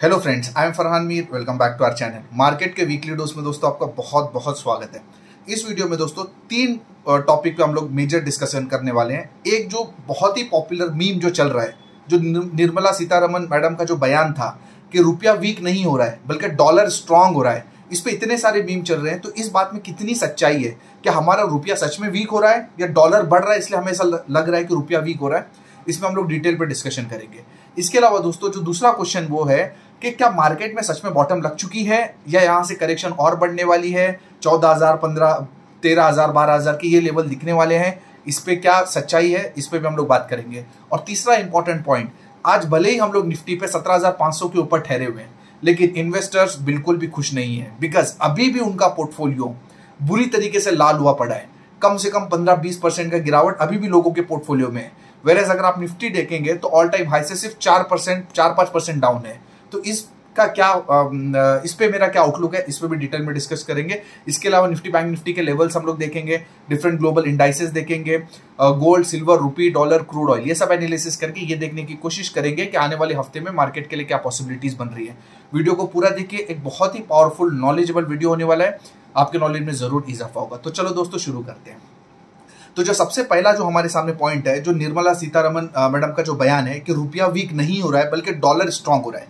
Hello friends, I am Farhan Mir. Welcome back to our channel. Market के weekly dose में दोस्तों आपका बहुत बहुत स्वागत है। इस वीडियो में दोस्तों तीन टॉपिक पे हम लोग मेजर डिस्कशन करने वाले हैं। एक जो बहुत ही पॉपुलर मीम जो चल रहा है, जो निर्मला सीतारमण मैडम का जो बयान था कि रुपया वीक नहीं हो रहा है बल्कि डॉलर स्ट्रांग हो रहा है, इस पे इतने सारे मीम चल रहे हैं। तो इस बात में कितनी सच्चाई है? क्या हमारा रुपया सच में वीक हो रहा है या डॉलर बढ़ रहा है इसलिए हमें ऐसा लग रहा है कि रुपया वीक हो रहा है? इसमें हम लोग डिटेल पे डिस्कशन करेंगे। इसके अलावा दोस्तों जो दूसरा क्वेश्चन वो है कि क्या मार्केट में सच में बॉटम लग चुकी है या यहाँ से करेक्शन और बढ़ने वाली है? 14,000, 15, 13,000, 12,000 के ये लेवल दिखने वाले हैं। इस पे क्या सच्चाई है, इस पे भी हम लोग बात करेंगे। और तीसरा इंपॉर्टेंट पॉइंट, आज भले ही हम लोग निफ्टी पे 17,500 के ऊपर ठहरे हुए हैं, लेकिन इन्वेस्टर्स बिल्कुल भी खुश नहीं है, बिकॉज अभी भी उनका पोर्टफोलियो बुरी तरीके से लाल हुआ पड़ा है। कम से कम 15-20% का गिरावट अभी भी लोगों के पोर्टफोलियो में है। वेरेज अगर आप निफ्टी देखेंगे तो ऑल टाइम हाई से सिर्फ 4-5% डाउन है। तो इसका क्या इस पे मेरा क्या आउटलुक है, इस पे भी डिटेल में डिस्कस करेंगे। इसके अलावा निफ्टी बैंक निफ्टी के लेवल्स हम लोग देखेंगे, डिफरेंट ग्लोबल इंडाइसेस देखेंगे, गोल्ड, सिल्वर, रुपी, डॉलर, क्रूड ऑयल, ये सब एनालिसिस करके ये देखने की कोशिश करेंगे कि आने वाले हफ्ते में मार्केट के लिए क्या पॉसिबिलिटीज बन रही है। वीडियो को पूरा देखिए, एक बहुत ही पावरफुल नॉलेजेबल वीडियो होने वाला है, आपके नॉलेज में जरूर इजाफा होगा। तो चलो दोस्तों शुरू करते हैं। तो जो सबसे पहला जो हमारे सामने पॉइंट है, जो निर्मला सीतारमण मैडम का जो बयान है कि रुपया वीक नहीं हो रहा है बल्कि डॉलर स्ट्रांग हो रहा है,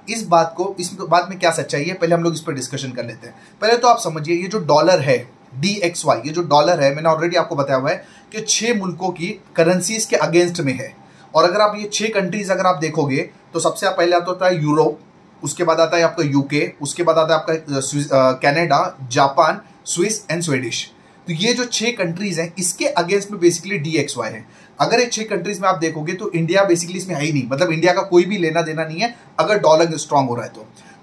इस बात में क्या सच्चाई है, पहले हम लोग इस पर डिस्कशन कर लेते हैं। पहले तो आप समझिए, ये जो डॉलर है DXY, ये जो डॉलर है, मैंने ऑलरेडी आपको बताया हुआ है कि 6 मुल्कों की करेंसीज के अगेंस्ट में है। और अगर आप ये 6 कंट्रीज अगर आप देखोगे तो सबसे पहले आता होता है यूरोप, उसके बाद आता है आपका UK, उसके बाद आता है आपका Canada, Japan, Swiss and Swedish. तो ये जो 6 कंट्रीज हैं, इसके अगेंस्ट में बेसिकली DXY है। अगर ये 6 कंट्रीज में आप देखोगे तो इंडिया बेसिकली इसमें है ही नहीं, मतलब इंडिया का कोई भी लेना देना नहीं है अगर डॉलर स्ट्रांग हो रहा है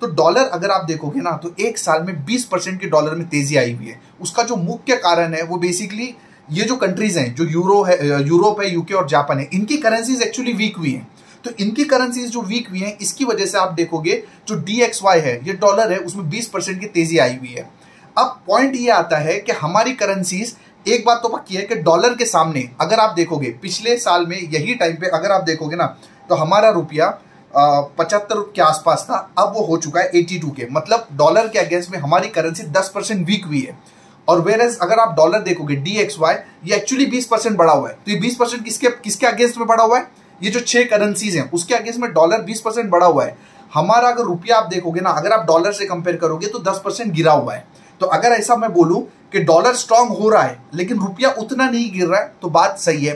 तो डॉलर अगर आप देखोगे ना तो एक साल में 20% की डॉलर में तेजी आई हुई है। उसका जो मुख्य कारण है वो बेसिकली ये जो कंट्रीज हैं, जो यूरोप है, UK और जापान है, इनकी करेंसीज एक्चुअली वीक हुई हैं। तो इनकी करेंसीज जो वीक हुई हैं, इसकी वजह से आप देखोगे जो DXY है, ये डॉलर है, उसमें 20% की तेजी आई हुई है। अब पॉइंट ये आता है कि हमारी करेंसीज, एक बात तो पक्की है कि डॉलर के सामने अगर आप देखोगे पिछले साल में यही टाइम पे अगर आप देखोगे ना तो हमारा रुपया 75 के आसपास था, अब वो हो चुका है 82 के। मतलब डॉलर के अगेंस्ट में हमारी करेंसी 10% वीक हुई है। और वेरेज अगर आप डॉलर देखोगे DXY, ये एक्चुअली 20% बढ़ा हुआ है। तो ये 20% किसके अगेंस्ट में बढ़ा हुआ है? ये जो 6 करेंसीज हैं उसके अगेंस्ट में डॉलर 20% बढ़ा हुआ है। हमारा अगर रुपया आप देखोगे ना, अगर आप डॉलर से कंपेयर करोगे तो 10% गिरा हुआ है। तो अगर ऐसा मैं बोलूं कि डॉलर स्ट्रांग हो रहा है लेकिन रुपया उतना नहीं गिर रहा है तो बात सही है।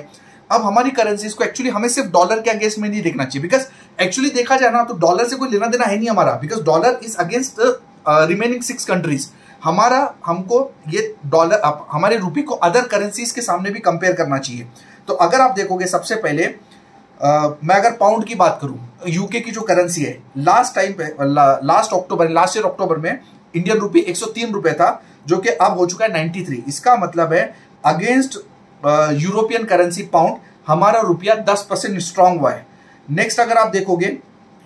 अब हमारी करेंसीज को एक्चुअली हमें सिर्फ डॉलर के अगेंस्ट में नहीं देखना चाहिए, बिकॉज एक्चुअली देखा जाए ना तो डॉलर से कोई लेना देना है नहीं हमारा, because dollar is against remaining 6 countries. हमको ये डॉलर हमारे रुपये को अदर करेंसीज के सामने भी कंपेयर करना चाहिए। तो अगर आप देखोगे सबसे पहले मैं अगर पाउंड की बात करूं, UK की जो करेंसी है, लास्ट ईयर अक्टूबर में इंडियन रुपी 103 रुपए था, जो कि अब हो चुका है 93। इसका मतलब है अगेंस्ट यूरोपियन करेंसी पाउंड हमारा रुपया 10% स्ट्रांग हुआ है। नेक्स्ट अगर आप देखोगे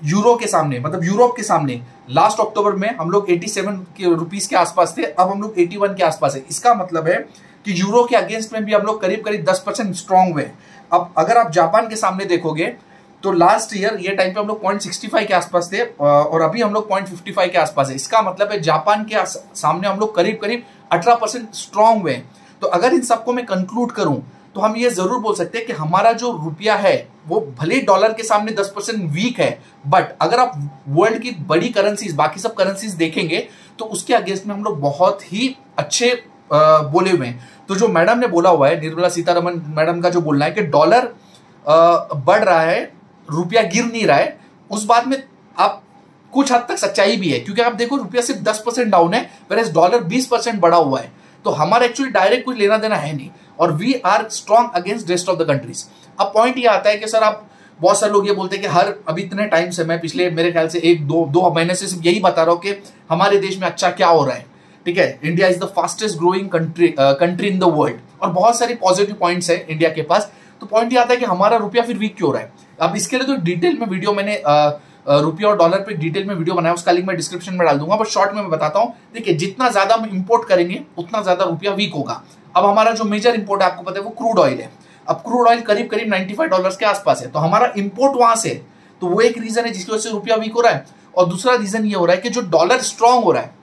यूरो के सामने, मतलब यूरोप के सामने, लास्ट अक्टूबर में हम लोग 87 रुपीस के आसपास थे, अब हम लोग 81 के आसपास है। इसका मतलब है कि यूरो के अगेंस्ट में भी हम लोग करीब 10% स्ट्रांग हुए। अब अगर आप जापान के सामने देखोगे तो लास्ट ईयर ये टाइम पे हम लोग 0.65 के आसपास थे और अभी हम लोग 0.55 के आसपास है। इसका मतलब है जापान के सामने हम लोग करीब 18% स्ट्रांग हुए। तो अगर इन सबको मैं कंक्लूड करूं तो हम ये जरूर बोल सकते हैं कि हमारा जो रुपया है वो भले डॉलर के सामने 10% वीक है, बट अगर आप वर्ल्ड की बड़ी करेंसीज, बाकी सब करेंसीज देखेंगे तो उसके अगेंस्ट में हम लोग बहुत ही अच्छे बोले हुए हैं। तो जो मैडम ने बोला हुआ है, निर्मला सीतारमण मैडम का जो बोलना है कि डॉलर बढ़ रहा है, रुपया गिर नहीं रहा है, उस बात में आप कुछ हद तक सच्चाई भी है, क्योंकि आप देखो रुपया सिर्फ 10% डाउन है, वेयर डॉलर 20% बढ़ा हुआ है। तो हमारा एक्चुअली डायरेक्ट कुछ लेना देना है नहीं, और we are strong against rest of the countries. अब पॉइंट ये आता है कि सर, आप बहुत सारे लोग ये बोलते हैं कि अभी इतने टाइम से, मैं पिछले मेरे ख्याल से 1-2 महीने से सिर्फ यही बता रहा हूं कि हमारे देश में अच्छा क्या हो रहा है। ठीक है, India is the fastest growing country in the world, और बहुत सारी पॉजिटिव पॉइंट्स है इंडिया के पास। तो पॉइंट ये आता है कि हमारा रुपया फिर वीक क्यों हो रहा है। अब इसके लिए तो डिटेल में वीडियो मैंने रुपया और डॉलर पे डिटेल में वीडियो बनाया, उसका लिंक मैं डिस्क्रिप्शन में डाल दूंगा, बट शॉर्ट में मैं बताता हूं। देखिए, जितना ज्यादा हम इंपोर्ट करेंगे उतना ज्यादा रुपया वीक होगा। अब हमारा जो मेजर इंपोर्ट है, आपको पता है, वो क्रूड ऑयल है। अब क्रूड ऑयल करीब $95 के आसपास है, तो हमारा इंपोर्ट वहां से, तो वो एक रीजन है जिसकी वजह से रुपया वीक हो रहा है। और दूसरा रीजन ये हो रहा है कि जो डॉलर स्ट्रांग हो रहा है,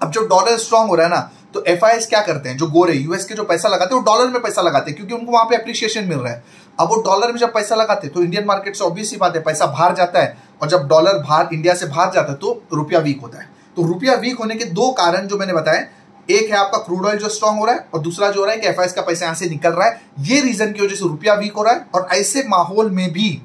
अब जो डॉलर स्ट्रांग हो रहा है ना, तो एफआईएस क्या करते हैं, जो गोरे यूएस के जो पैसा लगाते हैं वो डॉलर में पैसा लगाते हैं, क्योंकि उनको वहां पे अप्रिसिएशन मिल रहा है। अब वो डॉलर में जब पैसा लगाते हैं तो इंडियन मार्केट से ऑब्वियस सी बात है पैसा बाहर जाता है, और जब डॉलर बाहर इंडिया से बाहर जाता है तो रुपया वीक होता है। तो रुपया वीक होने के दो कारण जो मैंने बताए, एक है आपका क्रूड ऑयल जो स्ट्रांग हो रहा है, और दूसरा जो हो रहा है कि एफआईएस का पैसा यहां से निकल रहा है। ये रीजन की वजह से रुपया वीक हो रहा है। और ऐसे माहौल में भी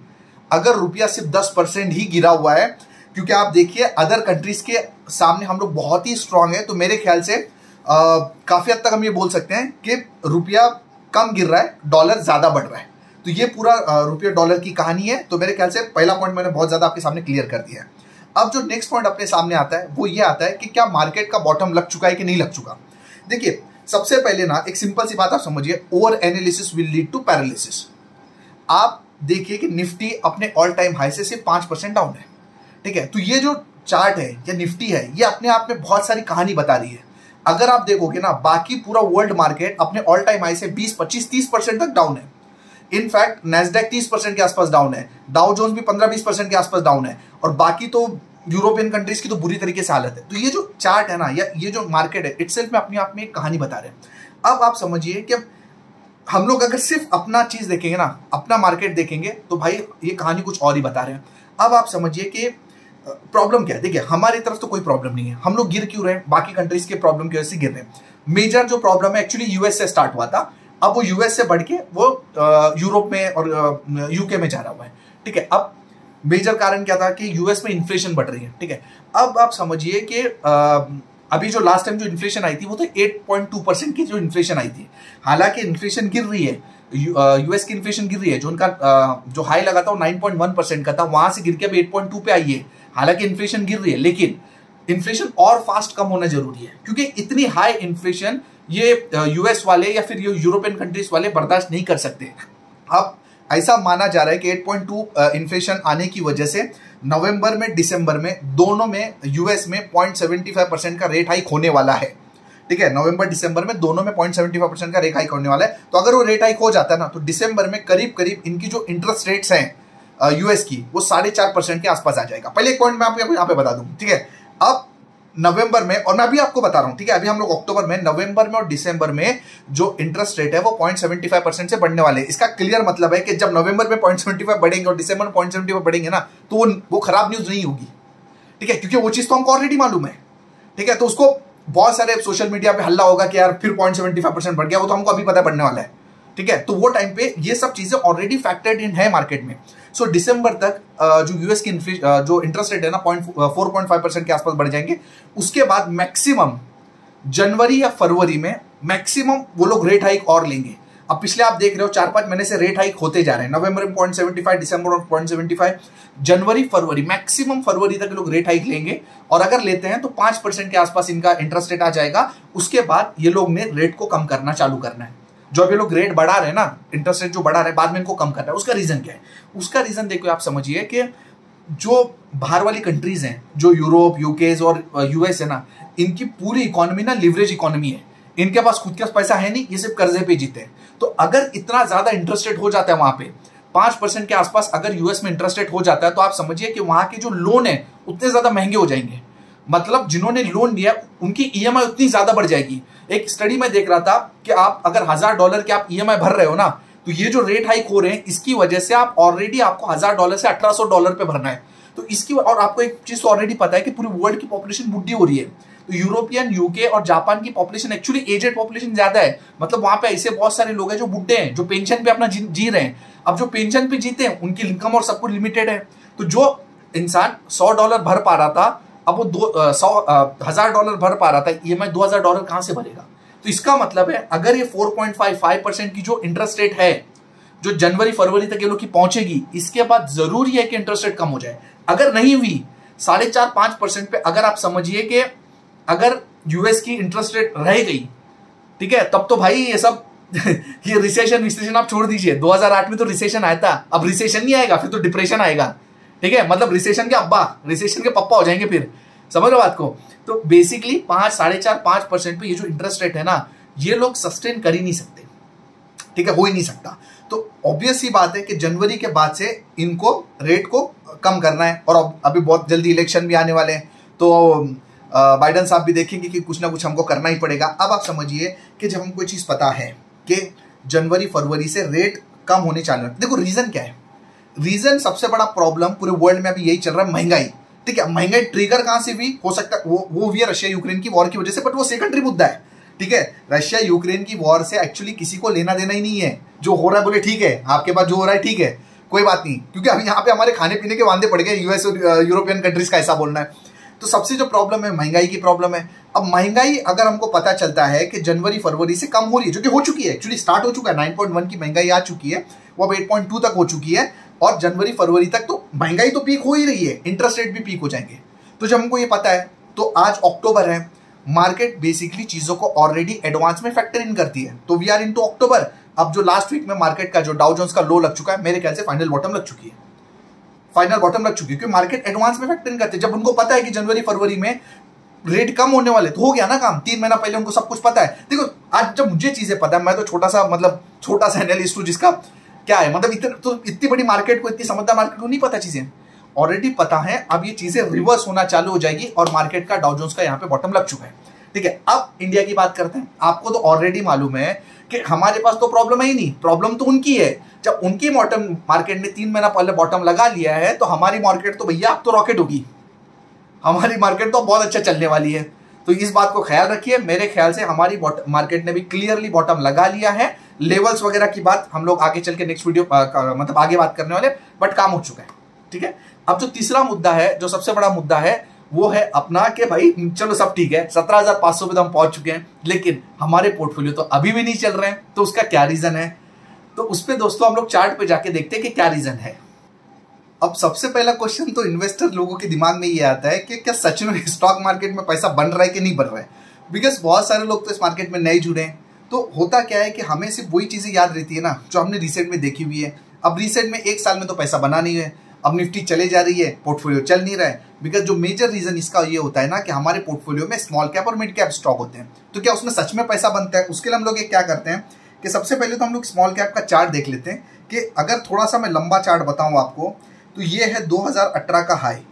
अगर रुपया सिर्फ 10% ही गिरा हुआ है, क्योंकि आप देखिए अदर कंट्रीज के सामने हम लोग बहुत ही स्ट्रांग है, तो मेरे ख्याल से काफी हद तक हम ये बोल सकते हैं कि रुपया कम गिर रहा है, डॉलर ज्यादा बढ़ रहा है। तो ये पूरा रुपया डॉलर की कहानी है। तो मेरे ख्याल से पहला पॉइंट मैंने बहुत ज्यादा आपके सामने क्लियर कर दिया है। अब जो नेक्स्ट पॉइंट अपने सामने आता है वो ये आता है कि क्या मार्केट का बॉटम लग चुका है कि नहीं लग चुका। देखिए सबसे पहले ना एक सिंपल सी बात आप समझिए, over analysis will lead to paralysis. आप देखिए कि निफ्टी अपने ऑल टाइम हाई से सिर्फ 5% डाउन है, ठीक है। तो ये जो चार्ट है या निफ्टी है, ये अपने आप में बहुत सारी कहानी बता रही है। अगर आप देखोगे ना, बाकी पूरा वर्ल्ड मार्केट अपने ऑल टाइम हाई से 20, 25, 30% तक डाउन है। इनफैक्ट नैस्डैक 30% के आसपास डाउन है, डाउ जोन्स भी 15-20% के आसपास डाउन है, और बाकी तो यूरोपियन कंट्रीज की तो बुरी तरीके से हालत है। तो ये जो चार्ट है ना, या ये जो मार्केट है इटसेल्फ में अपने आप में एक कहानी बता रहे हैं। अब आप समझिए कि हम लोग अगर सिर्फ अपना चीज देखेंगे ना, अपना मार्केट देखेंगे, तो भाई ये कहानी कुछ और ही बता रहे हैं। अब आप समझिए कि प्रॉब्लम क्या है। देखिए हमारी तरफ तो कोई प्रॉब्लम नहीं है, हम लोग गिर क्यों रहे हैं, बाकी कंट्रीज के प्रॉब्लम की वजह से गिर रहे हैं। मेजर जो प्रॉब्लम है एक्चुअली यूएस से स्टार्ट हुआ था, अब वो यूएस से बढ़ के वो यूरोप में और यूके में जा रहा हुआ है, ठीक है। अब मेजर कारण क्या था कि यूएस में इन्फ्लेशन बढ़ रही है, ठीक है। अब आप समझिए कि अभी जो लास्ट टाइम जो इन्फ्लेशन आई थी वो तो 8.2% की जो इन्फ्लेशन आई थी। हालांकि इन्फ्लेशन गिर रही है, यूएस की इन्फ्लेशन गिर रही है, जो उनका जो हाई लगा था वो 9.1% का था, वहां से गिर के अभी 8.2 पे आई है। हालांकि इन्फ्लेशन गिर रही है, लेकिन इन्फ्लेशन और फास्ट कम होना जरूरी है, क्योंकि इतनी हाई इन्फ्लेशन ये यूएस वाले या फिर ये यूरोपियन कंट्रीज वाले बर्दाश्त नहीं कर सकते। अब ऐसा माना जा रहा है कि 8.2 इन्फ्लेशन आने की वजह से नवंबर में दिसंबर में दोनों में यूएस में 0.75% का रेट हाइक होने वाला है, ठीक है। नवंबर दिसंबर में दोनों में 0.75% का रेट हाइक होने वाला है। तो अगर वो रेट हाइक हो जाता है ना, तो दिसंबर में करीब करीब इनकी जो इंटरेस्ट रेट्स हैं यूएस की, वो 4.5% के आसपास आ जाएगा। पहले एक पॉइंट मैं आपको यहाँ पे बता दूं, ठीक है। अब नवंबर में, और मैं अभी आपको बता रहा हूं, ठीक है, अभी हम लोग अक्टूबर में, नवंबर में और दिसंबर में जो इंटरेस्ट रेट है वो 0.75% से बढ़ने वाले हैं। इसका क्लियर मतलब है कि जब नवंबर में 0.75 बढ़ेंगे और दिसंबर में 0.75 बढ़ेंगे ना, तो वो खराब न्यूज नहीं होगी, ठीक है, क्योंकि वो चीज तो हमको ऑलरेडी मालूम है, ठीक है। तो उसको बहुत सारे सोशल मीडिया पे हल्ला होगा कि यार फिर 0.75% बढ़ गया, वो तो हमको अभी पता बढ़ने वाला है, ठीक है। तो वो टाइम पे ये सब चीजें ऑलरेडी फैक्टर्ड इन है मार्केट में। सो दिसंबर तक जो यूएस की जो इंटरेस्ट रेट है ना 4.5% के आसपास बढ़ जाएंगे। उसके बाद मैक्सिमम जनवरी या फरवरी में मैक्सिमम वो लोग रेट हाइक और लेंगे। अब पिछले आप देख रहे हो 4-5 महीने से रेट हाइक होते जा रहे हैं। नवंबर में 0.75, दिसंबर में 0.75, जनवरी फरवरी, मैक्सिमम फरवरी तक लोग रेट हाइक लेंगे। और अगर लेते हैं तो 5% के आसपास इनका इंटरेस्ट रेट आ जाएगा। उसके बाद ये लोग ने रेट को कम करना चालू करना है। जो अभी लोग रेट बढ़ा रहे हैं ना, इंटरेस्ट रेट जो बढ़ा रहे हैं, बाद में इनको कम करना है। उसका रीजन क्या है? उसका रीजन देखो, आप समझिए कि जो बाहर वाली कंट्रीज हैं, जो यूरोप, यूके और यूएस है ना, इनकी पूरी इकोनॉमी ना लिवरेज इकोनॉमी है। इनके पास खुद का पैसा है नहीं, ये सिर्फ कर्जे पे जीते हैं। तो अगर इतना ज्यादा इंटरेस्ट रेट हो जाता है वहां पे 5% के आसपास, अगर यूएस में इंटरेस्ट रेट हो जाता है, तो आप समझिए कि वहां के जो लोन है उतने ज्यादा महंगे हो जाएंगे। मतलब जिन्होंने लोन लिया उनकी ईएमआई उतनी ज्यादा बढ़ जाएगी। एक स्टडी में देख रहा था कि आप अगर $1000 के आप ईएमआई भर रहे हो ना, तो ये जो रेट हाइक हो रहे हैं इसकी वजह से आप ऑलरेडी आपको $1000 से $1800 पे भरना है। तो इसकी, और आपको एक चीज तो ऑलरेडी पता है कि पूरी वर्ल्ड की पॉपुलेशन बुढ़ी हो रही है। तो यूरोपियन, यूके और जापान की पॉपुलेशन एक्चुअली एजेड पॉपुलेशन ज्यादा है। मतलब वहां पे ऐसे बहुत सारे लोग हैं जो बुढ़े हैं, जो पेंशन पे अपना जी रहे हैं। अब जो पेंशन पे जीते हैं उनकी इनकम और सब कुछ लिमिटेड है। तो जो इंसान $100 भर पा रहा था, अब वो $1000 भर पा रहा था, ईएमआई $2000 कहां से भरेगा? तो इसका मतलब है अगर ये 4.55% की जो इंटरेस्ट रेट है, जो जनवरी फरवरी तक ये लोग की पहुंचेगी, इसके बाद जरूरी है कि इंटरेस्ट रेट कम हो जाए। अगर नहीं हुई 4.5-5% पे, अगर आप समझिए कि अगर यूएस की इंटरेस्ट रेट रह गई, ठीक है, तब तो भाई ये सब ये रिसेशन आप छोड़ दीजिए। 2008 में तो रिसेशन आया था, अब रिसेशन नहीं आएगा, फिर तो डिप्रेशन आएगा, ठीक है। मतलब रिसेशन के अब्बा, रिसेशन के पप्पा हो जाएंगे फिर, समझ लो बात को। तो बेसिकली 5, 4.5-5% पे ये जो इंटरेस्ट रेट है ना, ये लोग सस्टेन कर ही नहीं सकते। ठीक है, हो ही नहीं सकता। तो ऑब्वियस सी बात है कि जनवरी के बाद से इनको रेट को कम करना है, और अभी बहुत जल्दी इलेक्शन भी आने वाले हैं, तो बाइडन साहब भी देखेंगे कि कुछ ना कुछ हमको करना ही पड़ेगा। अब आप समझिए कि जब हमको चीज़ पता है कि जनवरी फरवरी से रेट कम होने चालू है, देखो रीज़न क्या है। रीज़न सबसे बड़ा प्रॉब्लम पूरे वर्ल्ड में अभी यही चल रहा है, महंगाई। ठीक है, महंगाई ट्रिगर कहाँ से भी हो सकता है, वो भी है रशिया यूक्रेन की वॉर की वजह से, बट वो सेकेंडरी मुद्दा है। ठीक है, रशिया यूक्रेन की वॉर से एक्चुअली किसी को लेना देना ही नहीं है। जो हो रहा है बोले ठीक है, आपके पास जो हो रहा है ठीक है, कोई बात नहीं, क्योंकि अभी यहाँ पे हमारे खाने पीने के वांदे पड़ गए, यूएस और यूरोपियन कंट्रीज का ऐसा बोलना है। तो सबसे जो प्रॉब्लम है महंगाई की प्रॉब्लम है। अब महंगाई अगर हमको पता चलता है कि जनवरी फरवरी से कम हो रही है, जो कि हो चुकी है, एक्चुअली स्टार्ट हो चुका है, 9.1 की महंगाई आ चुकी है, वो अब 8.2 तक हो चुकी है, और जनवरी फरवरी तक तो महंगाई तो पीक हो ही रही है, इंटरेस्ट रेट भी पीक हो जाएंगे। तो जब हमको ये पता है, तो आज अक्टूबर है, मार्केट बेसिकली चीजों को ऑलरेडी एडवांस में फैक्टर इन करती है। तो वी आर इनटू अक्टूबर। अब जो लास्ट वीक में मार्केट का जो डाउ जोन्स का लो लग चुका है, मेरे ख्याल से फाइनल बॉटम लग चुकी है, फाइनल बॉटम लग चुकी है, क्योंकि मार्केट एडवांस में फैक्टर इन करते हैं। जब उनको पता है कि जनवरी फरवरी में रेट कम होने वाले, तो हो गया ना काम, 3 महीना पहले उनको सब कुछ पता है। देखो आज जब मुझे चीजें पता है, मैं तो छोटा सा एनालिस्ट हूं, जिसका क्या है मतलब इतनी बड़ी मार्केट को, इतनी समझदार मार्केट को नहीं पता, चीजें ऑलरेडी पता है। अब ये चीजें रिवर्स होना चालू हो जाएगी, और मार्केट का डाउ जोन्स का यहाँ पे बॉटम लग चुका है। ठीक है, अब इंडिया की बात करते हैं। आपको तो ऑलरेडी मालूम है कि हमारे पास तो प्रॉब्लम है ही नहीं, प्रॉब्लम तो उनकी है। जब उनकी बॉटम मार्केट ने 3 महीना पहले बॉटम लगा लिया है, तो हमारी मार्केट तो भैया अब तो रॉकेट होगी, हमारी मार्केट तो बहुत अच्छा चलने वाली है। तो इस बात को ख्याल रखिए। मेरे ख्याल से हमारी मार्केट ने भी क्लियरली बॉटम लगा लिया है। लेवल्स वगैरह की बात हम लोग आगे चल के नेक्स्ट वीडियो मतलब आगे बात करने वाले, बट काम हो चुका है। ठीक है, अब जो तीसरा मुद्दा है, जो सबसे बड़ा मुद्दा है, वो है अपना कि भाई चलो सब ठीक है, 17,500 पे तो हम पहुंच चुके हैं, लेकिन हमारे पोर्टफोलियो तो अभी भी नहीं चल रहे हैं। तो उसका क्या रीजन है? तो उस पे दोस्तों हम लोग चार्ट पे जाके देखते हैं कि क्या रीजन है। अब सबसे पहला क्वेश्चन तो इन्वेस्टर लोगों के दिमाग में ये आता है कि क्या सच में स्टॉक मार्केट में पैसा बन रहा है कि नहीं बन रहा है। बिकॉज बहुत सारे लोग तो इस मार्केट में नए जुड़े हैं। तो होता क्या है कि हमें सिर्फ वही चीजें याद रहती है ना जो हमने रिसेंट में देखी हुई है। अब रिसेंट में 1 साल में तो पैसा बना नहीं है, अब निफ्टी चले जा रही है, पोर्टफोलियो चल नहीं रहा है। बिकॉज जो मेजर रीजन इसका ये होता है ना कि हमारे पोर्टफोलियो में स्मॉल कैप और मिड कैप स्टॉक होते हैं। तो क्या उसमें सच में पैसा बनता है? उसके लिए हम लोग ये क्या करते हैं कि सबसे पहले तो हम लोग स्मॉल कैप का चार्ट देख लेते हैं कि अगर थोड़ा सा मैं लंबा चार्ट बताऊं आपको, तो ये है 2018 का हाई।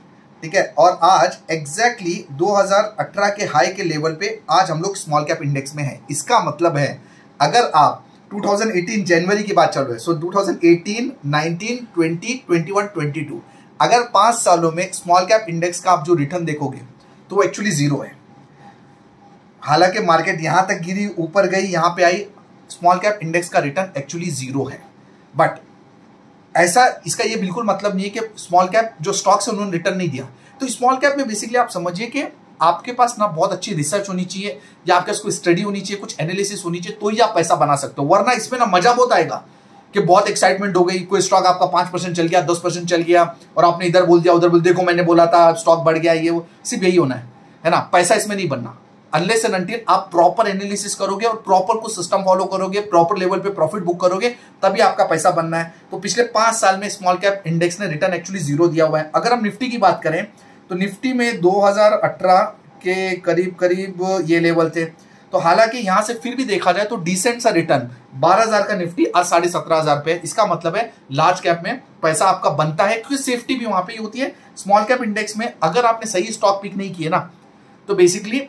ठीक है, और आज एग्जैक्टली 2018 के हाई के लेवल पे आज हम लोग स्मॉल कैप इंडेक्स में है। इसका मतलब है अगर आप 2018 जनवरी की बात चल रही है, सो 2018, 19, 20, 21, 22, अगर 5 सालों में स्मॉल कैप इंडेक्स का आप जो रिटर्न देखोगे तो वो एक्चुअली 0 है। हालांकि मार्केट यहां तक गिरी, ऊपर गई, यहां पे आई, स्मॉल कैप इंडेक्स का रिटर्न एक्चुअली 0 है। बट ऐसा इसका ये बिल्कुल मतलब नहीं है कि स्मॉल कैप जो स्टॉक्स है उन्होंने रिटर्न नहीं दिया। तो स्मॉल कैप में बेसिकली आप समझिए कि आपके पास ना बहुत अच्छी रिसर्च होनी चाहिए, या आपके पास कोई स्टडी होनी चाहिए, कुछ एनालिसिस होनी चाहिए, तो ही आप पैसा बना सकते हो। वरना इसमें ना मजा बहुत आएगा कि बहुत एक्साइटमेंट हो गई, कोई स्टॉक आपका 5% चल गया, 10% चल गया, और आपने इधर बोल दिया उधर बोल, देखो मैंने बोला था स्टॉक बढ़ गया, ये वो, सिर्फ यही होना है ना। पैसा इसमें नहीं बनना अनलेस एंड अनटिल आप प्रॉपर एनालिसिस करोगे और प्रॉपर कुछ सिस्टम फॉलो करोगे, प्रॉपर लेवल पे प्रॉफिट बुक करोगे, तभी आपका पैसा बनना है। तो पिछले 5 साल में स्मॉल कैप इंडेक्स ने रिटर्न एक्चुअली 0 दिया हुआ है। अगर हम निफ्टी की बात करें तो निफ्टी में 2018 के करीब ये लेवल थे। तो हालांकि यहां से फिर भी देखा जाए तो डिसेंट सा रिटर्न, 12,000 का निफ्टी आज 17,500 पे। इसका मतलब है लार्ज कैप में पैसा आपका बनता है, क्योंकि सेफ्टी भी वहां पे होती है। स्मॉल कैप इंडेक्स में अगर आपने सही स्टॉक पिक नहीं किए ना, तो बेसिकली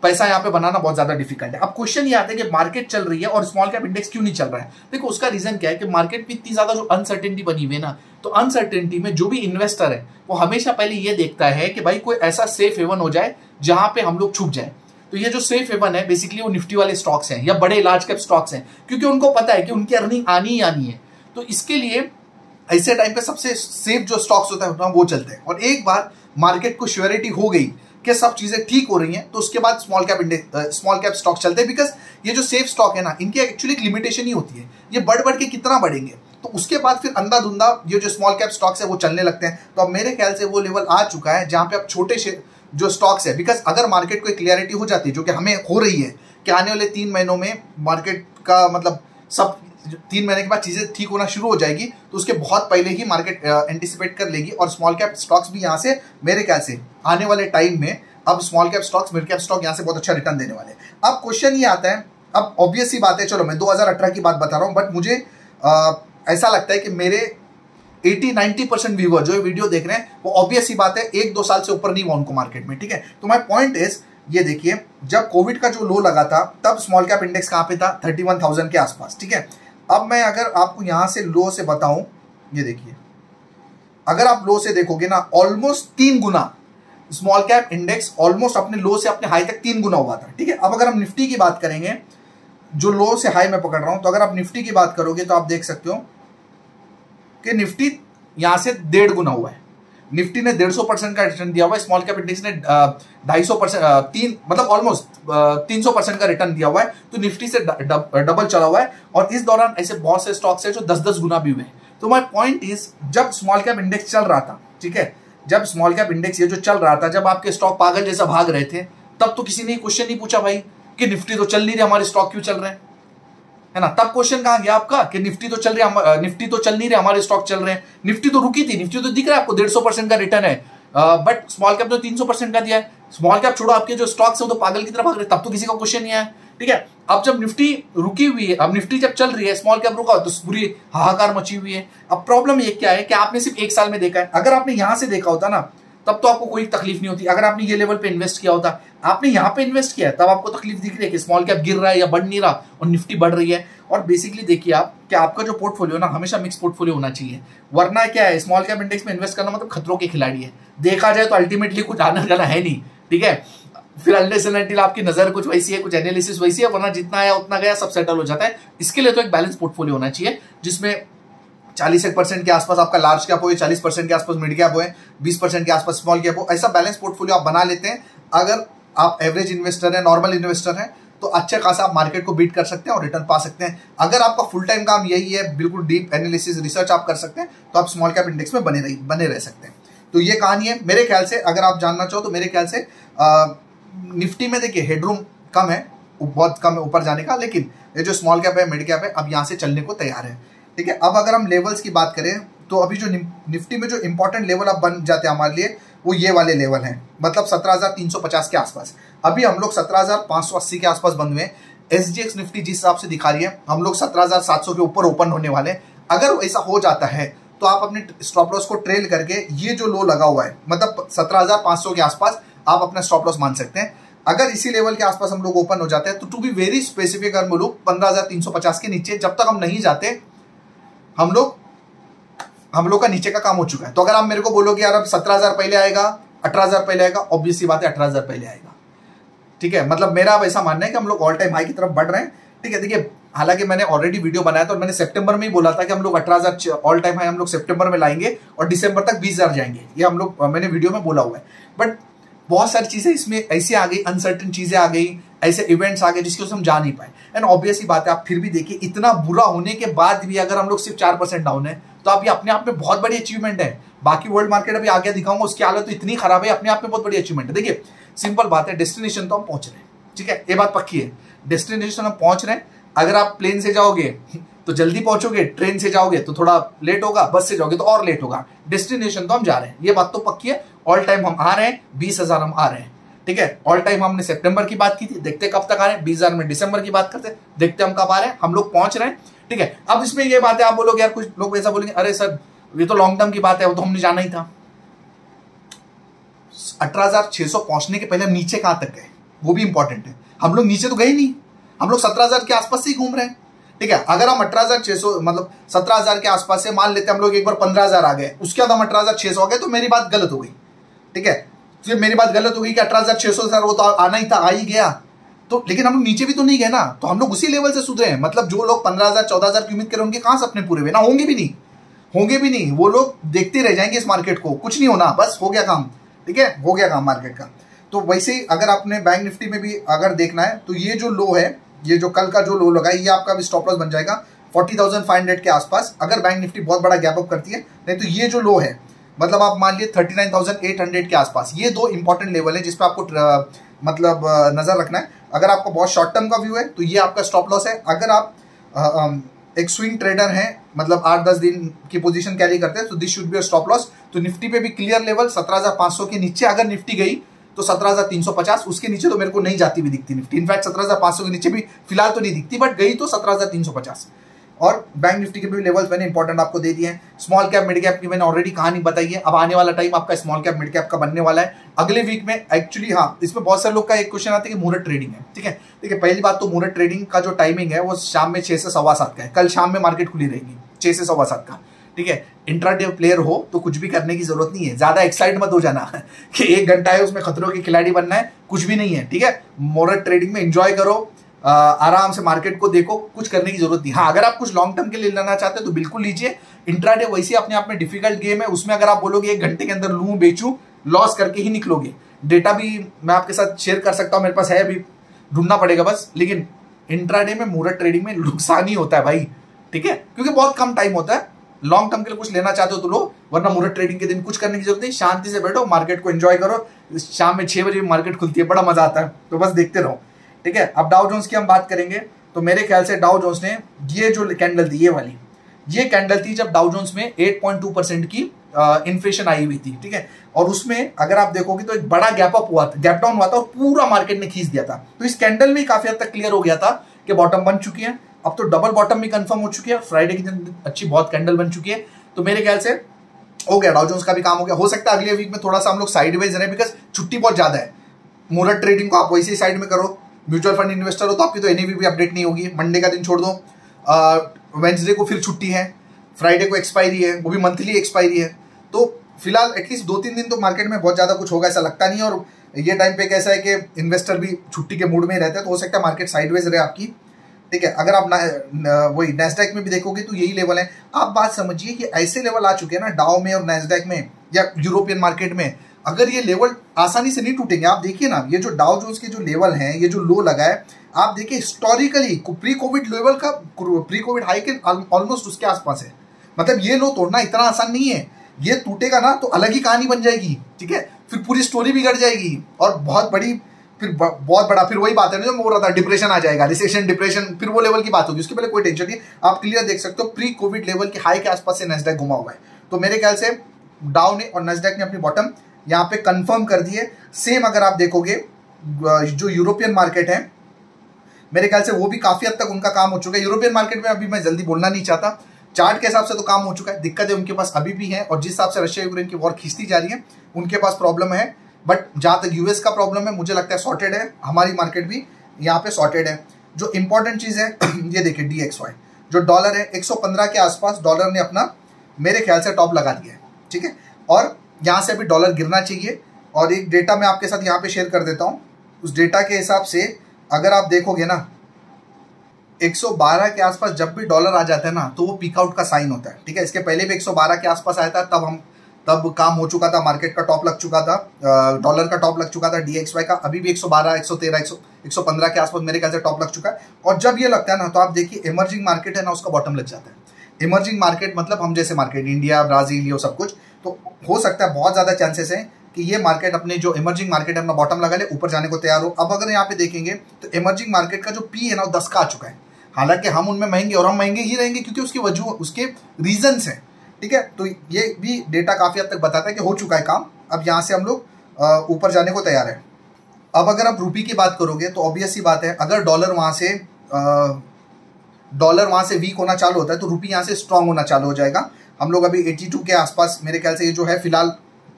पैसा यहाँ पे बनाना बहुत ज्यादा डिफिकल्ट है। अब क्वेश्चन ये आता है कि मार्केट चल रही है और स्मॉल कैप इंडेक्स क्यों नहीं चल रहा है। देखो उसका रीजन क्या है कि मार्केट में इतनी ज्यादा जो अनसर्टेनिटी बनी हुई है ना, तो अनसर्टेनिटी में जो भी इन्वेस्टर है वो हमेशा पहले ये देखता है कि भाई कोई ऐसा सेफ हेवन हो जाए जहां पे हम लोग छुप जाए। तो ये जो सेफ हेवन है बेसिकली वो निफ्टी वाले स्टॉक्स हैं या बड़े लार्ज कैप स्टॉक्स हैं, क्योंकि उनको पता है कि उनकी अर्निंग आनी ही आनी है। तो इसके लिए ऐसे टाइम पे सबसे सेफ जो स्टॉक्स होता है वो चलते हैं। और एक बार मार्केट को श्योरिटी हो गई कि सब चीजें ठीक हो रही हैं, तो उसके बाद स्मॉल कैप स्टॉक चलते हैं। बिकॉज ये जो सेफ स्टॉक है ना, इनकी एक्चुअली एक लिमिटेशन ही होती है, ये बढ़ के कितना बढ़ेंगे। तो उसके बाद फिर अंधाधुंधा ये जो स्मॉल कैप स्टॉक्स है वो चलने लगते हैं। तो अब मेरे ख्याल से वो लेवल आ चुका है जहां पे अब छोटे जो स्टॉक्स है, बिकॉज अगर मार्केट को क्लियरिटी हो जाती है, जो कि हमें हो रही है कि आने वाले 3 महीनों में मार्केट का मतलब सब 3 महीने के बाद चीजें ठीक होना शुरू हो जाएगी, तो उसके बहुत पहले ही मार्केट एंटिसिपेट कर लेगी और स्मॉल कैप स्टॉक्स भी यहाँ से मेरे ख्याल से आने वाले टाइम में अब small cap stocks, mid cap stock यहाँ से बहुत अच्छा रिटर्न देने वाले हैं। अब क्वेश्चन ये आता है अब ऑब्वियस सी बात है, चलो मैं 2018 की बात बता रहा हूं, बट मुझे ऐसा लगता है कि मेरे 80-90% व्यूअर जो ये वीडियो देख रहे हैं वो ऑब्वियस सी बात है 1-2 साल से ऊपर नहीं हुआ उनको मार्केट में, ठीक है। तो माय पॉइंट इज, ये देखिए जब कोविड का जो लो लगा था तब स्मॉल कैप इंडेक्स कहां पे था, 31,000 के आसपास, ठीक है। अब मैं अगर आपको यहां से लो से बताऊं, ये देखिए अगर आप लो से देखोगे ना, ऑलमोस्ट 3 गुना स्मॉल कैप इंडेक्स ऑलमोस्ट अपने लो से अपने हाई तक 3 गुना हुआ था, ठीक है। अब अगर हम निफ्टी की बात करेंगे, जो लो से हाई मैं पकड़ रहा हूं, तो अगर आप निफ्टी की बात करोगे तो आप देख सकते हो कि निफ्टी यहां से 1.5 गुना हुआ है। निफ्टी ने 150% का रिटर्न दिया हुआ है, स्मॉल कैप इंडेक्स ने 250%, मतलब ऑलमोस्ट 300% का रिटर्न दिया हुआ है। तो निफ्टी से डबल चला हुआ है, और इस दौरान ऐसे बहुत से स्टॉक्स है जो 10-10 गुना भी हुए हैं। तो माय पॉइंट इज, जब स्मॉल कैप इंडेक्स चल रहा था, ठीक है, जब स्मॉल कैप इंडेक्स ये जो चल रहा था, जब आपके स्टॉक पागल जैसा भाग रहे थे, तब तो किसी ने क्वेश्चन नहीं पूछा भाई कि निफ्टी तो चल नहीं रही, हमारे स्टॉक क्यों चल रहे हैं, है ना। तब क्वेश्चन कहां गया आपका कि निफ्टी तो चल रही, निफ्टी तो चल नहीं रहे, हमारे स्टॉक चल रहे हैं। निफ्टी तो रुकी थी, निफ्टी तो दिख रहा है आपको 150% का रिटर्न है, बट स्मॉल कैप तो 300% का दिया है। स्मॉल कैप छोड़ो, आपके जो स्टॉक्स है वो तो पागल की तरह भाग रहे, तब तो किसी का क्वेश्चन नहीं आया, ठीक है। अब जब निफ्टी रुकी हुई है, अब निफ्टी जब चल रही है, स्मॉल कैप रुका, तो पूरी हाहाकार मची हुई है। अब प्रॉब्लम ये क्या है कि आपने सिर्फ 1 साल में देखा है। अगर आपने यहां से देखा होता ना, तब तो आपको कोई तकलीफ नहीं होती। अगर आपने ये लेवल पे इन्वेस्ट किया होता, आपने यहां पे इन्वेस्ट किया है, तब आपको तकलीफ दिख रही है कि स्मॉल कैप गिर रहा है या बढ़ नहीं रहा और निफ्टी बढ़ रही है। और बेसिकली देखिए आप कि आपका जो पोर्टफोलियो ना, हमेशा मिक्स पोर्टफोलियो होना चाहिए, वरना क्या है, स्मॉल कैप इंडेक्स में इन्वेस्ट करना मतलब खतरों के खिलाड़ी है। देखा जाए तो अल्टीमेटली कुछ आना जाना है नहीं, ठीक है। फिर अनलेस एंड अनटिल आपकी नजर कुछ वैसी है, कुछ एनालिसिस वैसी है, वरना जितना आया उतना गया, सब सेटल हो जाता है। इसके लिए तो एक बैलेंस पोर्टफोलियो होना चाहिए, जिसमें 40% के आसपास आपका लार्ज कैप हो, 40% के आसपास मिड कैप हो, 20% के आसपास स्मॉल कैप हो। ऐसा बैलेंस पोर्टफोलियो आप बना लेते हैं, अगर आप एवरेज इन्वेस्टर है, नॉर्मल इन्वेस्टर है, तो अच्छे खासा आप मार्केट को बीट कर सकते हैं और रिटर्न पा सकते हैं। अगर आपका फुल टाइम काम यही है, बिल्कुल डीप एनालिसिस रिसर्च आप कर सकते हैं, तो आप स्मॉल कैप इंडेक्स में बने रह सकते हैं। तो ये कहानी है मेरे ख्याल से। अगर आप जानना चाहो तो मेरे ख्याल से निफ्टी में देखिए हेडरूम कम है, बहुत कम है ऊपर जाने का, लेकिन ये जो स्मॉल कैप है, मिड कैप है, अब यहाँ से चलने को तैयार है, ठीक है। अब अगर हम लेवल्स की बात करें, तो अभी जो निफ्टी में जो इंपॉर्टेंट लेवल अब बन जाते हैं हमारे लिए, वो ये वाले लेवल हैं, मतलब 17,350 के आसपास। अभी हम लोग 17,580 के आसपास बंद हुए हैं। SGX निफ्टी जिस हिसाब से दिखा रही है, हम लोग 17,700 के ऊपर ओपन होने वाले हैं। अगर ऐसा हो जाता है तो आप अपने स्टॉप लॉस को ट्रेल करके, ये जो लो लगा हुआ है, मतलब 17,500 के आसपास, आप अपना स्टॉप लॉस मान सकते हैं। अगर इसी लेवल के आसपास हम लोग ओपन हो जाते हैं, तो टू बी वेरी स्पेसिफिक अगर बोलूं, 15,350 के नीचे जब तक हम नहीं जाते, हम लोग का नीचे का काम हो चुका है। तो अगर आप मेरे को बोलोगे यार अब 17,000 पहले आएगा, 18,000 पहले आएगा, ऑब्वियसली बात है 18,000 पहले आएगा, ठीक है। मतलब मेरा अब ऐसा मानना है कि हम लोग ऑल टाइम हाई की तरफ बढ़ रहे हैं, ठीक है। देखिए हालांकि मैंने ऑलरेडी वीडियो बनाया था और मैंने सितंबर में ही बोला था कि हम लोग 18,000 ऑल टाइम हाई हम लोग सितंबर में लाएंगे और दिसंबर तक 20,000 जाएंगे, ये हम लोग मैंने वीडियो में बोला हुआ है। बट बहुत सारी चीजें इसमें ऐसी आ गई, अनसर्टेन चीजें आ गई, ऐसे इवेंट्स आ गए जिसकी वजह से हम जा नहीं पाए। एंड ऑब्वियस ही बात है, आप फिर भी देखिए इतना बुरा होने के बाद भी अगर हम लोग सिर्फ 4% डाउन है, तो आप ये अपने आप में बहुत बड़ी अचीवमेंट है। बाकी वर्ल्ड मार्केट अभी आगे दिखाऊंगा, उसकी हालत तो इतनी खराब है, अपने आप में बहुत बड़ी अचीवमेंट है। देखिए सिंपल बात है, डेस्टिनेशन तो हम पहुंच रहे हैं, ठीक है, ये बात पक्की है, डेस्टिनेशन हम पहुंच रहे हैं। अगर आप प्लेन से जाओगे तो जल्दी पहुंचोगे, ट्रेन से जाओगे तो थोड़ा लेट होगा, बस से जाओगे तो और लेट होगा। डेस्टिनेशन तो हम जा रहे हैं, ये बात तो पक्की है। ऑल टाइम हम आ रहे हैं, 20,000 हम आ रहे हैं, ठीक है। ऑल टाइम हमने सितंबर की बात की थी, देखते कब तक आ रहे हैं। 20,000 में दिसंबर की बात करते, देखते हम कब आ रहे हैं, हम लोग पहुंच रहे हैं, ठीक है। अब इसमें ये बात है, आप बोलोगे यार, कुछ लोग ऐसा बोलेंगे, अरे सर ये तो लॉन्ग टर्म की बात है, वो तो हमने जाना ही था। 18,600 पहुंचने के पहले हम नीचे कहां तक गए, वो भी इंपॉर्टेंट है। हम लोग नीचे तो गए नहीं, हम लोग 17,000 के आसपास ही घूम रहे हैं, ठीक है। अगर हम 18,600 मतलब 17,000 के आसपास से मान लेते हैं हम लोग एक बार 15,000 आ गए, उसके बाद हम 18,600 आ गए, तो मेरी बात गलत हो गई, ठीक है। फिर मेरी बात गलत हो गई कि 18,600 सर वो तो आना ही था, आ ही गया, तो लेकिन हम लोग नीचे भी तो नहीं गए ना, तो हम लोग उसी लेवल से सुधरे हैं। मतलब जो लोग 15,000 14,000 की उम्मीद कर रहे हैं, उनके कहां सपने पूरे हुए ना, होंगे भी नहीं, वो लोग देखते रह जाएंगे इस मार्केट को, कुछ नहीं होना, बस हो गया काम, ठीक है, हो गया काम मार्केट का। तो वैसे ही अगर आपने बैंक निफ्टी में भी अगर देखना है, तो ये जो लो है, ये जो कल का जो लो लगा है, ये आपका भी स्टॉप लॉस बन जाएगा 40,500 के आसपास, अगर बैंक निफ्टी बहुत बड़ा गैप अप करती है। नहीं तो ये जो लो है, मतलब आप मान लिए 39,800 के आसपास, ये दो इंपॉर्टेंट लेवल है जिस पे आपको मतलब नजर रखना है। अगर आपको बहुत शॉर्ट टर्म का व्यू है तो ये आपका स्टॉप लॉस है। अगर आप एक स्विंग ट्रेडर हैं, मतलब 8-10 दिन की पोजीशन कैरी करते हैं, तो this should be a stop loss. तो निफ्टी पे भी क्लियर लेवल 17,500 के नीचे अगर निफ्टी गई तो 17,350, उसके नीचे तो मेरे को नहीं जाती हुई दिखती निफ्टी। इनफैक्ट 17,500 के नीचे भी फिलहाल तो नहीं दिखती, बट गई तो 17,350। और बैंक निफ्टी के भी लेवल्स मैंने इंपॉर्टेंट आपको दे दिए हैं। स्मॉल कैप मिड कैप की मैंने ऑलरेडी कहानी बताई है। अब आने वाला टाइम आपका स्मॉल कैप मिड कैप का बनने वाला है अगले वीक में। एक्चुअली हाँ, इसमें बहुत सारे लोग का एक क्वेश्चन आता है कि मुहूर्त ट्रेडिंग है, ठीक है। देखिए पहली बात तो मुहूर्त ट्रेडिंग का जो टाइमिंग है वो शाम में 6 से 7:15 का है। कल शाम में मार्केट खुली रहेगी 6 से 7:15 का, ठीक है। इंट्राडे प्लेयर हो तो कुछ भी करने की जरूरत नहीं है, ज्यादा एक्साइट मत हो जाना कि 1 घंटा है उसमें खतरों के खिलाड़ी बनना है, कुछ भी नहीं है, ठीक है। मुहूर्त ट्रेडिंग में एंजॉय करो, आराम से मार्केट को देखो, कुछ करने की जरूरत नहीं। हाँ, अगर आप कुछ लॉन्ग टर्म के लिए लेना चाहते हैं तो बिल्कुल लीजिए। इंट्राडे वैसे अपने आप में डिफिकल्ट गेम है, उसमें अगर आप बोलोगे 1 घंटे के अंदर लूं बेचूं, लॉस करके ही निकलोगे। डेटा भी मैं आपके साथ शेयर कर सकता हूं, मेरे पास है, अभी ढूंढना पड़ेगा बस। लेकिन इंट्राडे में मुहूर्त ट्रेडिंग में नुकसान ही होता है भाई, ठीक है, क्योंकि बहुत कम टाइम होता है। लॉन्ग टर्म के लिए कुछ लेना चाहते हो तो लो, वरना मुहूर्त ट्रेडिंग के दिन कुछ करने की जरूरत नहीं। शांति से बैठो, मार्केट को एंजॉय करो। शाम में 6 बजे मार्केट खुलती है, बड़ा मजा आता है, तो बस देखते रहो, ठीक है। अब डाउ जोन्स की हम बात करेंगे तो मेरे ख्याल से डाउ जोन्स ने ये जो कैंडल थी, ये कैंडल थी जब डाउ जोन्स में 8.2% की इन्फ्लेशन आई हुई थी, ठीक है। और उसमें अगर आप देखोगे तो एक बड़ा गैप डाउन हुआ था और पूरा मार्केट ने खींच दिया था। तो इस कैंडल में काफी हद तक क्लियर हो गया था कि बॉटम बन चुकी है। अब तो डबल बॉटम भी कंफर्म हो चुकी है, फ्राइडे के दिन अच्छी बहुत कैंडल बन चुकी है। तो मेरे ख्याल से हो गया, डाउ जोन्स का भी काम हो गया। हो सकता है अगले वीक में थोड़ा सा हम लोग साइडवेज रहे, बिकॉज छुट्टी बहुत ज्यादा है। मुहूर्त ट्रेडिंग को आप वैसे ही साइड में करो। म्यूचुअल फंड इन्वेस्टर हो तो आपकी तो एनएवी भी अपडेट नहीं होगी। मंडे का दिन छोड़ दो, वेंसडे को फिर छुट्टी है, फ्राइडे को एक्सपायरी है, वो भी मंथली एक्सपायरी है। तो फिलहाल एटलीस्ट 2-3 दिन तो मार्केट में बहुत ज्यादा कुछ होगा ऐसा लगता नहीं है। और ये टाइम पे कैसा है कि इन्वेस्टर भी छुट्टी के मूड में रहते हैं, तो हो सकता है मार्केट साइडवेज रहे आपकी, ठीक है। अगर आप वही नैस्डैक में भी देखोगे तो यही लेवल है। आप बात समझिए कि ऐसे लेवल आ चुके हैं ना डाउ में और नैस्डैक में या यूरोपियन मार्केट में, अगर ये लेवल आसानी से नहीं टूटेंगे। आप देखिए ना, ये जो डाउ जोन्स के जो लेवल हैं, ये जो लो लगा है, आप देखिए हिस्टोरिकली प्री कोविड लेवल का, प्री कोविड हाई के ऑलमोस्ट उसके आसपास है। मतलब ये लो तोड़ना इतना आसान नहीं है। ये टूटेगा ना तो अलग ही कहानी बन जाएगी, ठीक है। फिर पूरी स्टोरी बिगड़ जाएगी और बहुत बड़ी, फिर बहुत बड़ा, फिर वही बात है ना जो मैं बोल रहा था, डिप्रेशन आ जाएगा, रिसेशन, डिप्रेशन, फिर वो लेवल की बात होगी। उसके पहले कोई टेंशन नहीं, आप क्लियर देख सकते हो प्री कोविड लेवल के हाई के आसपास से नैस्डैक घुमा हुआ है। तो मेरे ख्याल से डाउ ने और नैस्डैक ने अपनी बॉटम यहाँ पे कंफर्म कर दिए। सेम अगर आप देखोगे जो यूरोपियन मार्केट है, मेरे ख्याल से वो भी काफी हद तक उनका काम हो चुका है। यूरोपियन मार्केट में अभी मैं जल्दी बोलना नहीं चाहता, चार्ट के हिसाब से तो काम हो चुका है। दिक्कतें उनके पास अभी भी है, और जिस हिसाब से रशिया यूक्रेन की वॉर खींचती जा रही है उनके पास प्रॉब्लम है। बट जहां तक यूएस का प्रॉब्लम है, मुझे लगता है सॉर्टेड है। हमारी मार्केट भी यहाँ पे सॉर्टेड है। जो इंपॉर्टेंट चीज है ये देखिए, DXY जो डॉलर है 115 के आसपास डॉलर ने अपना मेरे ख्याल से टॉप लगा दिया है, ठीक है। और यहाँ से अभी डॉलर गिरना चाहिए। और एक डेटा मैं आपके साथ यहाँ पे शेयर कर देता हूँ। उस डेटा के हिसाब से अगर आप देखोगे ना, 112 के आसपास जब भी डॉलर आ जाता है ना, तो वो पीक आउट का साइन होता है, ठीक है। इसके पहले भी 112 के आसपास आया था, तब काम हो चुका था, मार्केट का टॉप लग चुका था, डॉलर का टॉप लग चुका था, DXY का। अभी भी 112, 113, 115 के आसपास मेरे ख्याल से टॉप लग चुका है। और जब ये लगता है ना, तो आप देखिए इमर्जिंग मार्केट है ना, उसका बॉटम लग जाता है। इमर्जिंग मार्केट मतलब हम जैसे मार्केट, इंडिया, ब्राजील, ये सब कुछ। तो हो सकता है, बहुत ज्यादा चांसेस है कि ये मार्केट अपने जो इमर्जिंग मार्केट है अपना बॉटम लगा ले, ऊपर जाने को तैयार हो। अब अगर यहाँ पे देखेंगे तो इमर्जिंग मार्केट का जो पी है ना, वो 10 का आ चुका है। हालांकि हम उनमें महंगे, और हम महंगे ही रहेंगे क्योंकि उसकी वजह, उसके रीजंस हैं, ठीक है। तो ये भी डेटा काफी हद तक बताता है कि हो चुका है काम। अब यहाँ से हम लोग ऊपर जाने को तैयार है। अब अगर आप रूपी की बात करोगे तो ऑब्वियस सी बात है, अगर डॉलर वहां से वीक होना चालू होता है तो रूपी यहाँ से स्ट्रांग होना चालू हो जाएगा। हम लोग अभी 82 के आसपास, मेरे ख्याल से ये जो है फिलहाल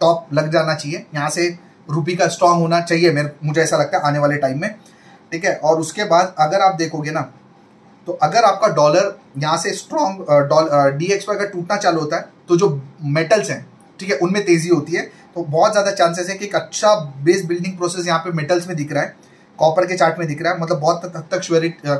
टॉप लग जाना चाहिए। यहाँ से रूपी का स्ट्रांग होना चाहिए, मुझे ऐसा लगता है आने वाले टाइम में, ठीक है। और उसके बाद अगर आप देखोगे ना, तो अगर आपका डॉलर यहाँ से स्ट्रॉन्ग DXY का टूटना चालू होता है, तो जो मेटल्स हैं, ठीक है, उनमें तेजी होती है। तो बहुत ज्यादा चांसेस है कि एक अच्छा बेस बिल्डिंग प्रोसेस यहाँ पे मेटल्स में दिख रहा है, कॉपर के चार्ट में दिख रहा है। मतलब बहुत हद तक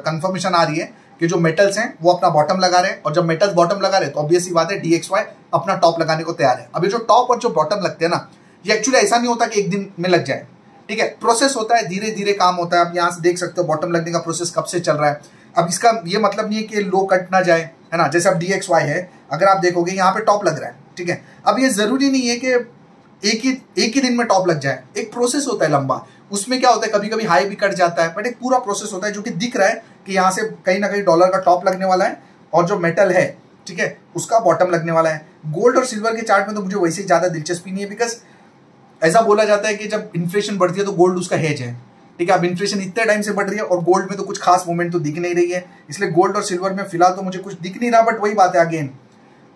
कंफर्मेशन आ रही है कि जो मेटल्स हैं वो अपना बॉटम लगा रहे हैं। और जब मेटल्स बॉटम लगा रहे हैं तो ऑब्वियस ही बात है, DXY अपना टॉप लगाने को तैयार है। अभी जो टॉप और जो बॉटम लगते हैं ना, ये एक्चुअली ऐसा नहीं होता कि एक दिन में लग जाए, ठीक है। प्रोसेस होता है, धीरे धीरे काम होता है। आप यहाँ से देख सकते हो बॉटम लगने का प्रोसेस कब से चल रहा है। अब इसका ये मतलब नहीं है कि लो कट ना जाए, है ना। जैसे अब DXY है, अगर आप देखोगे यहाँ पे टॉप लग रहा है, ठीक है। अब ये जरूरी नहीं है कि एक ही दिन में टॉप लग जाए, एक प्रोसेस होता है लंबा। उसमें क्या होता है, कभी कभी हाई भी कट जाता है, बट एक पूरा प्रोसेस होता है जो कि दिख रहा है कि यहाँ से कहीं ना कहीं डॉलर का टॉप लगने वाला है और जो मेटल है, ठीक है, उसका बॉटम लगने वाला है। गोल्ड और सिल्वर के चार्ट में तो मुझे वैसे ज्यादा दिलचस्पी नहीं है, बिकॉज ऐसा बोला जाता है कि जब इन्फ्लेशन बढ़ती है तो गोल्ड उसका हेज है, ठीक है। अब इन्फ्लेशन इतने टाइम से बढ़ रही है और गोल्ड में तो कुछ खास मूवमेंट तो दिख नहीं रही है, इसलिए गोल्ड और सिल्वर में फिलहाल तो मुझे कुछ दिख नहीं रहा। बट वही बात है, अगेन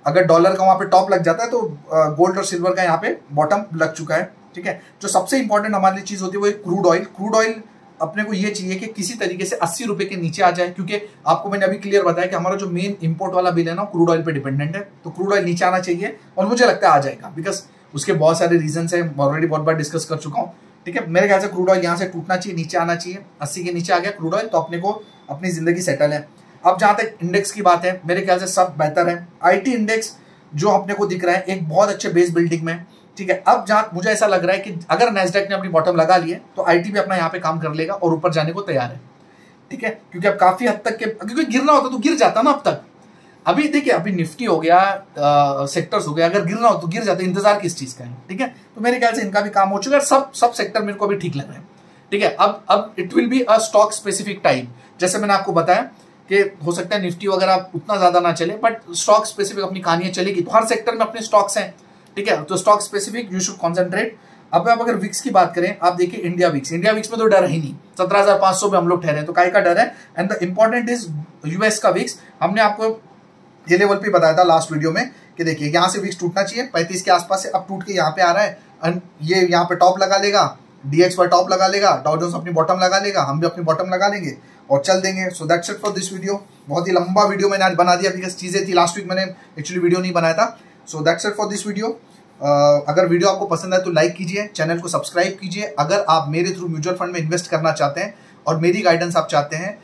अगर डॉलर का वहां पे टॉप लग जाता है तो गोल्ड और सिल्वर का यहाँ पे बॉटम लग चुका है, ठीक है। जो सबसे इंपॉर्टेंट हमारे लिए चीज होती है वो क्रूड ऑयल। क्रूड ऑयल अपने को ये चाहिए कि किसी तरीके से 80 रुपए के नीचे आ जाए, क्योंकि आपको मैंने अभी क्लियर बताया कि हमारा जो मेन इंपोर्ट वाला बिल है ना क्रूड ऑयल पे डिपेंडेंट है। तो क्रूड ऑयल नीचे आना चाहिए और मुझे लगता है आ जाएगा, बिकॉज उसके बहुत सारे रीजन है, ऑलरेडी बहुत बार डिस्कस कर चुका हूँ, ठीक है। मेरे ख्याल से क्रूड ऑयल यहाँ से टूटना चाहिए, नीचे आना चाहिए। 80 के नीचे आ गया क्रूड ऑयल तो अपने को अपनी जिंदगी सेटल है। अब जहां तक इंडेक्स की बात है, मेरे ख्याल से सब बेहतर है। IT इंडेक्स जो अपने को दिख रहा है एक बहुत अच्छे बेस बिल्डिंग में, ठीक है। अब जहां मुझे ऐसा लग रहा है कि अगर नैस्डैक ने अपनी बॉटम लगा ली है तो IT भी अपना यहाँ पे काम कर लेगा और ऊपर जाने को तैयार है, ठीक है। क्योंकि अब काफी हद तक के, क्योंकि गिरना होता तो गिर जाता ना अब तक। अभी देखिए, अभी निफ्टी हो गया, सेक्टर्स हो गया, अगर गिरना हो तो गिर जाते, इंतजार किस चीज का है, ठीक है। तो मेरे ख्याल से इनका भी काम हो चुका है, सब सेक्टर मेरे को अभी ठीक लग रहे हैं, ठीक है। अब it will be a stock specific time, जैसे मैंने आपको बताया कि हो सकता है निफ्टी वगैरह उतना ज्यादा ना चले, बट स्टॉक स्पेसिफिक अपनी कहानियां चलेगी। तो हर सेक्टर में अपने स्टॉक्स हैं, ठीक है। तो stock specific you should concentrate. अब अगर विक्स की बात करें, आप देखिए इंडिया विक्स में तो डर ही नहीं, 17,500 पे हम लोग ठहरे, तो काय का डर है। And the important is US का विक्स। हमने आपको ये लेवल पे बताया था लास्ट वीडियो में कि देखिए यहाँ से विक्स टूटना चाहिए 35 के आसपास से, अब टूट के यहाँ पे आ रहा है, एंड ये यहाँ पे टॉप लगा लेगा, DX पर टॉप लगा लेगा, डाउ जोन्स अपनी बॉटम लगा लेगा, हम भी अपनी बॉटम लगा लेंगे और चल देंगे। So that's it for this video. बहुत ही लंबा वीडियो मैंने आज बना दिया, बिकॉज चीजें थी, लास्ट वीक मैंने एक्चुअली वीडियो नहीं बनाया था। So that's it for this video. अगर वीडियो आपको पसंद आए तो लाइक कीजिए, चैनल को सब्सक्राइब कीजिए। अगर आप मेरे थ्रू म्यूचुअल फंड में इन्वेस्ट करना चाहते हैं और मेरी गाइडेंस आप चाहते हैं,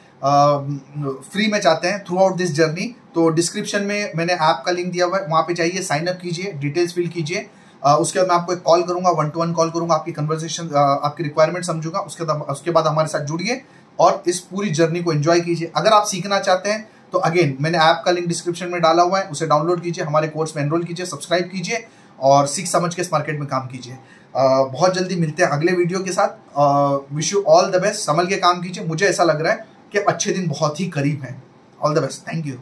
फ्री में चाहते हैं थ्रू आउट दिस जर्नी, तो डिस्क्रिप्शन में मैंने ऐप का लिंक दिया हुआ है, वहाँ पे जाइए, साइन अप कीजिए, डिटेल्स फिल कीजिए। उसके बाद मैं आपको एक कॉल करूंगा, 1-to-1 कॉल करूंगा, आपकी कन्वर्सेशन, आपकी रिक्वायरमेंट समझूंगा। उसके बाद हमारे साथ जुड़िए और इस पूरी जर्नी को एंजॉय कीजिए। अगर आप सीखना चाहते हैं तो अगेन मैंने ऐप का लिंक डिस्क्रिप्शन में डाला हुआ है, उसे डाउनलोड कीजिए, हमारे कोर्स में एनरोल कीजिए, सब्सक्राइब कीजिए और सीख समझ के इस मार्केट में काम कीजिए। बहुत जल्दी मिलते हैं अगले वीडियो के साथ। Wish you all the best, संभल के काम कीजिए। मुझे ऐसा लग रहा है कि अच्छे दिन बहुत ही करीब हैं। All the best, thank you.